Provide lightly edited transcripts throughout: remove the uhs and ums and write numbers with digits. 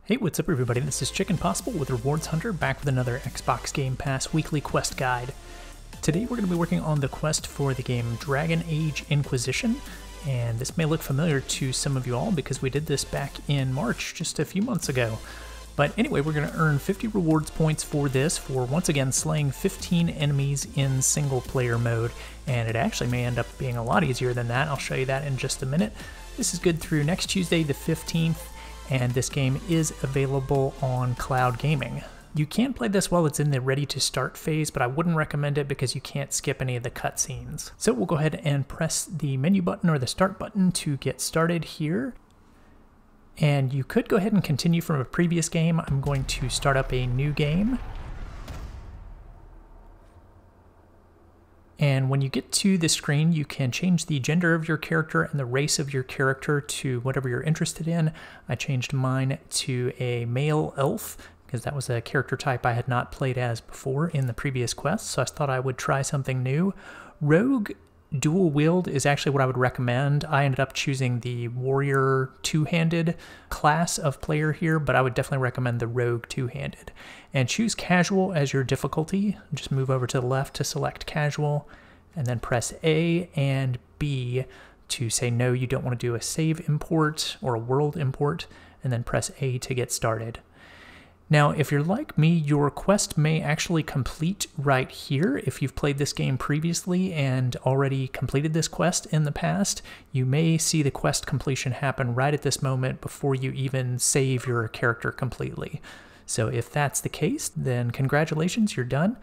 Hey, what's up everybody? This is Chicken Possible with Rewards Hunter, back with another Xbox Game Pass weekly quest guide. Today we're going to be working on the quest for the game Dragon Age Inquisition, and this may look familiar to some of you all because we did this back in March, just a few months ago. But anyway, we're going to earn 50 rewards points for this, for once again slaying 15 enemies in single player mode, and it actually may end up being a lot easier than that. I'll show you that in just a minute. This is good through next Tuesday the 15th. And this game is available on cloud gaming. You can play this while it's in the ready to start phase, but I wouldn't recommend it because you can't skip any of the cutscenes. So we'll go ahead and press the menu button or the start button to get started here. And you could go ahead and continue from a previous game. I'm going to start up a new game. And when you get to the screen, you can change the gender of your character and the race of your character to whatever you're interested in. I changed mine to a male elf because that was a character type I had not played as before in the previous quest, so I thought I would try something new. Rogue dual wield is actually what I would recommend. I ended up choosing the warrior two-handed class of player here, but I would definitely recommend the rogue two-handed. And choose casual as your difficulty. Just move over to the left to select casual, and then press A and B to say no, you don't want to do a save import or a world import, and then press A to get started. Now, if you're like me, your quest may actually complete right here. If you've played this game previously and already completed this quest in the past, you may see the quest completion happen right at this moment before you even save your character completely. So if that's the case, then congratulations, you're done.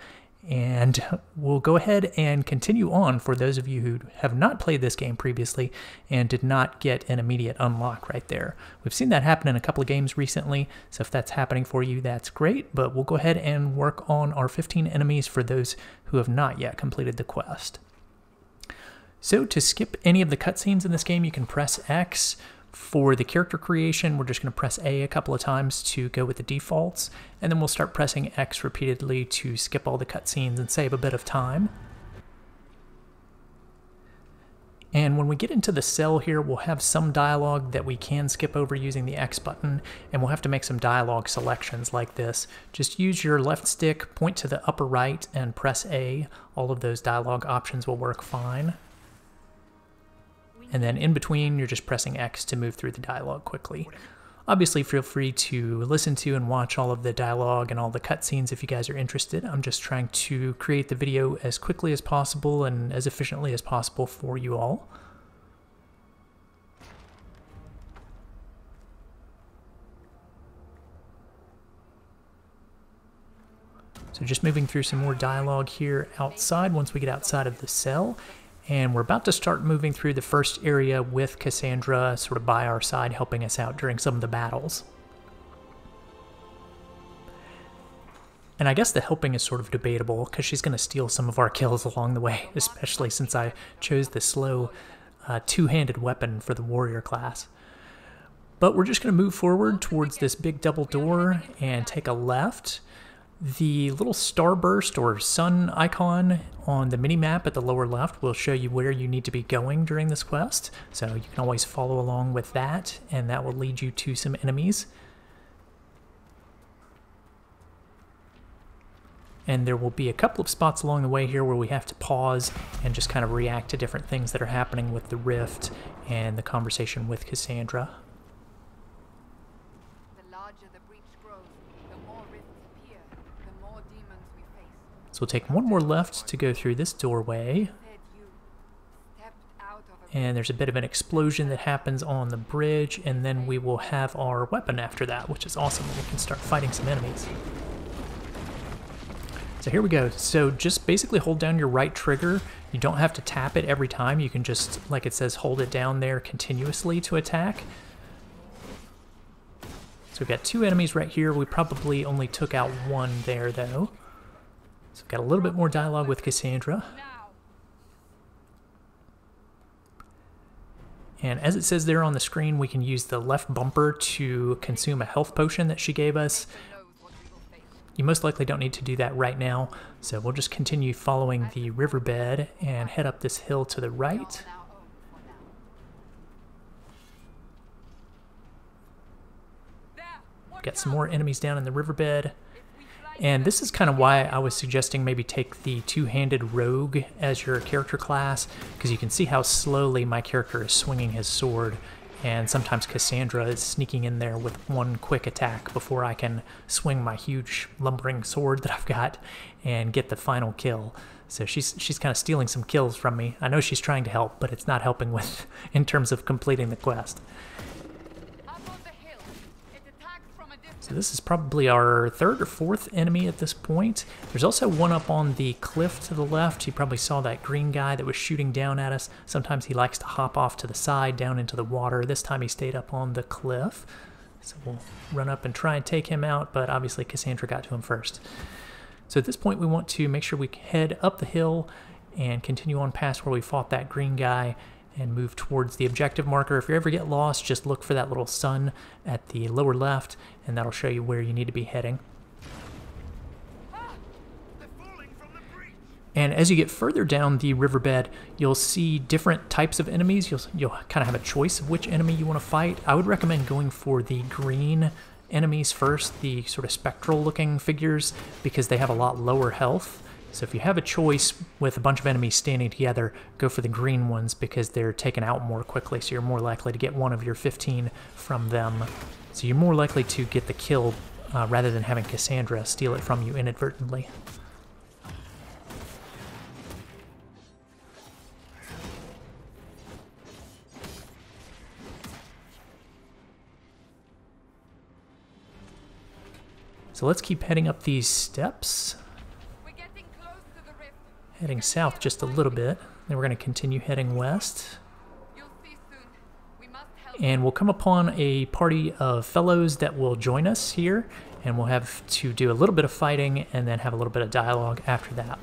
And we'll go ahead and continue on for those of you who have not played this game previously and did not get an immediate unlock right there. We've seen that happen in a couple of games recently, so if that's happening for you, that's great, but we'll go ahead and work on our 15 enemies for those who have not yet completed the quest. So to skip any of the cutscenes in this game, you can press X. For the character creation, we're just going to press A couple of times to go with the defaults, and then we'll start pressing X repeatedly to skip all the cutscenes and save a bit of time. And when we get into the cell here, we'll have some dialogue that we can skip over using the X button, and we'll have to make some dialogue selections like this. Just use your left stick, point to the upper right, and press A. All of those dialogue options will work fine. And then in between, you're just pressing X to move through the dialogue quickly. Obviously, feel free to listen to and watch all of the dialogue and all the cutscenes if you guys are interested. I'm just trying to create the video as quickly as possible and as efficiently as possible for you all. So just moving through some more dialogue here outside once we get outside of the cell. And we're about to start moving through the first area with Cassandra sort of by our side, helping us out during some of the battles. And I guess the helping is sort of debatable, because she's going to steal some of our kills along the way, especially since I chose the slow two-handed weapon for the warrior class. But we're just going to move forward towards this big double door and take a left. The little starburst or sun icon on the mini-map at the lower left will show you where you need to be going during this quest, so you can always follow along with that, and that will lead you to some enemies. And there will be a couple of spots along the way here where we have to pause and just kind of react to different things that are happening with the rift and the conversation with Cassandra. So we'll take one more left to go through this doorway. And there's a bit of an explosion that happens on the bridge, and then we will have our weapon after that, which is awesome. We can start fighting some enemies. So here we go. So just basically hold down your right trigger. You don't have to tap it every time. You can just, like it says, hold it down there continuously to attack. So we've got two enemies right here. We probably only took out one there, though. So we've got a little bit more dialogue with Cassandra. And as it says there on the screen, we can use the left bumper to consume a health potion that she gave us. You most likely don't need to do that right now, so we'll just continue following the riverbed and head up this hill to the right. got some more enemies down in the riverbed. And this is kind of why I was suggesting maybe take the two-handed rogue as your character class, because you can see how slowly my character is swinging his sword, and sometimes Cassandra is sneaking in there with one quick attack before I can swing my huge lumbering sword that I've got and get the final kill. So she's kind of stealing some kills from me. I know she's trying to help, but it's not helping with in terms of completing the quest. So this is probably our third or fourth enemy at this point. There's also one up on the cliff to the left. You probably saw that green guy that was shooting down at us. Sometimes he likes to hop off to the side down into the water. This time he stayed up on the cliff. So we'll run up and try and take him out, but obviously Cassandra got to him first. So at this point we want to make sure we head up the hill and continue on past where we fought that green guy and move towards the objective marker. If you ever get lost, just look for that little sun at the lower left, and that'll show you where you need to be heading. And as you get further down the riverbed, you'll see different types of enemies. You'll kind of have a choice of which enemy you want to fight. I would recommend going for the green enemies first, the sort of spectral looking figures, because they have a lot lower health. So if you have a choice with a bunch of enemies standing together, go for the green ones because they're taken out more quickly, so you're more likely to get one of your 15 from them. So you're more likely to get the kill rather than having Cassandra steal it from you inadvertently. So let's keep heading up these steps. Heading south just a little bit, then we're going to continue heading west. And we'll come upon a party of fellows that will join us here, and we'll have to do a little bit of fighting and then have a little bit of dialogue after that.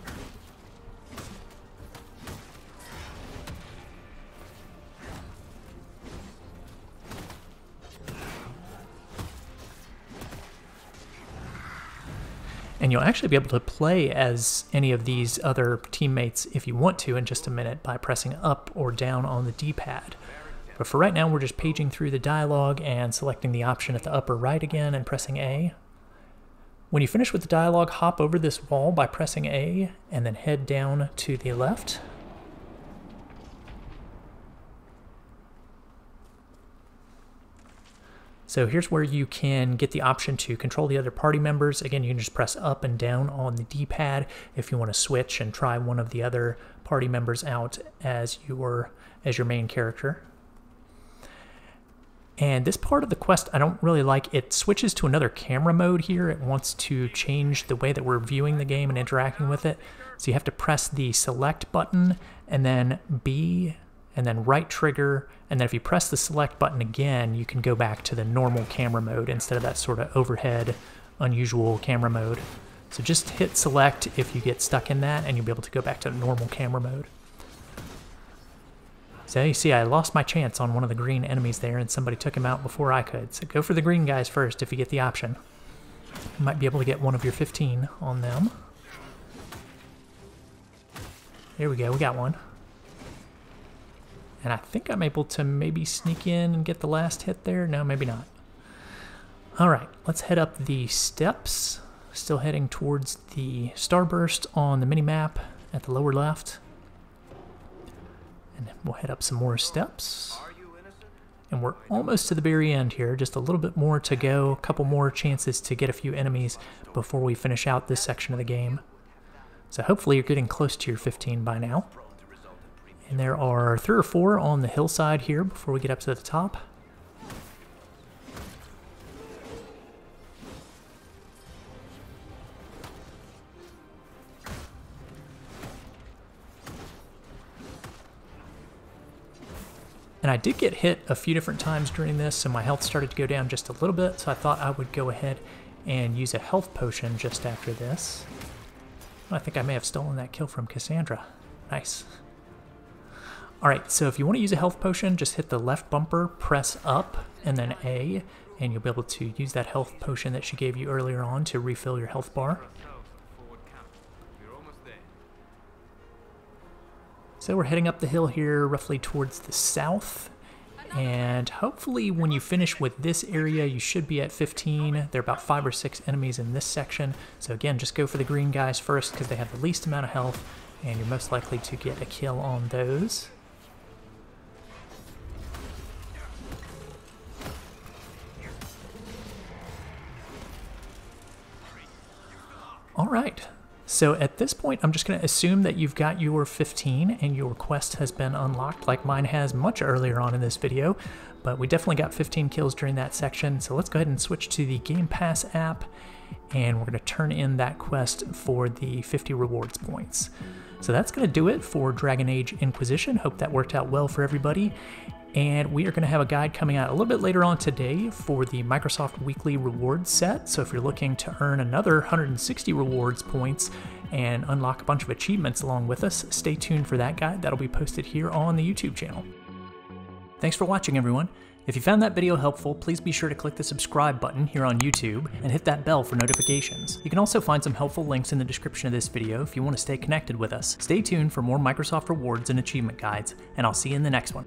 And you'll actually be able to play as any of these other teammates if you want to in just a minute by pressing up or down on the D-pad. But for right now, we're just paging through the dialogue and selecting the option at the upper right again and pressing A. When you finish with the dialogue, hop over this wall by pressing A and then head down to the left. So here's where you can get the option to control the other party members. Again, you can just press up and down on the D-pad if you want to switch and try one of the other party members out as your main character. And this part of the quest I don't really like. It switches to another camera mode here. It wants to change the way that we're viewing the game and interacting with it. So you have to press the select button and then B and then right trigger, and then if you press the select button again, you can go back to the normal camera mode instead of that sort of overhead, unusual camera mode. So just hit select if you get stuck in that, and you'll be able to go back to the normal camera mode. So you see, I lost my chance on one of the green enemies there, and somebody took him out before I could. So go for the green guys first if you get the option. You might be able to get one of your 15 on them. There we go, we got one. And I think I'm able to maybe sneak in and get the last hit there. No, maybe not. All right, let's head up the steps. Still heading towards the starburst on the mini-map at the lower left. And we'll head up some more steps. And we're almost to the very end here. Just a little bit more to go. A couple more chances to get a few enemies before we finish out this section of the game. So hopefully you're getting close to your 15 by now. And there are 3 or 4 on the hillside here before we get up to the top. And I did get hit a few different times during this, so my health started to go down just a little bit, so I thought I would go ahead and use a health potion just after this. I think I may have stolen that kill from Cassandra. Nice. Alright, so if you want to use a health potion, just hit the left bumper, press up, and then A, and you'll be able to use that health potion that she gave you earlier on to refill your health bar. So we're heading up the hill here, roughly towards the south, And hopefully when you finish with this area, you should be at 15. There are about 5 or 6 enemies in this section. So again, just go for the green guys first because they have the least amount of health, and you're most likely to get a kill on those. All right. So at this point, I'm just going to assume that you've got your 15 and your quest has been unlocked like mine has much earlier on in this video, but we definitely got 15 kills during that section. So let's go ahead and switch to the Game Pass app, and we're going to turn in that quest for the 50 rewards points. So that's going to do it for Dragon Age Inquisition. Hope that worked out well for everybody. And we are going to have a guide coming out a little bit later on today for the Microsoft Weekly Rewards set. So if you're looking to earn another 160 rewards points and unlock a bunch of achievements along with us, stay tuned for that guide. That'll be posted here on the YouTube channel. Thanks for watching, everyone. If you found that video helpful, please be sure to click the subscribe button here on YouTube and hit that bell for notifications. You can also find some helpful links in the description of this video if you want to stay connected with us. Stay tuned for more Microsoft rewards and achievement guides, and I'll see you in the next one.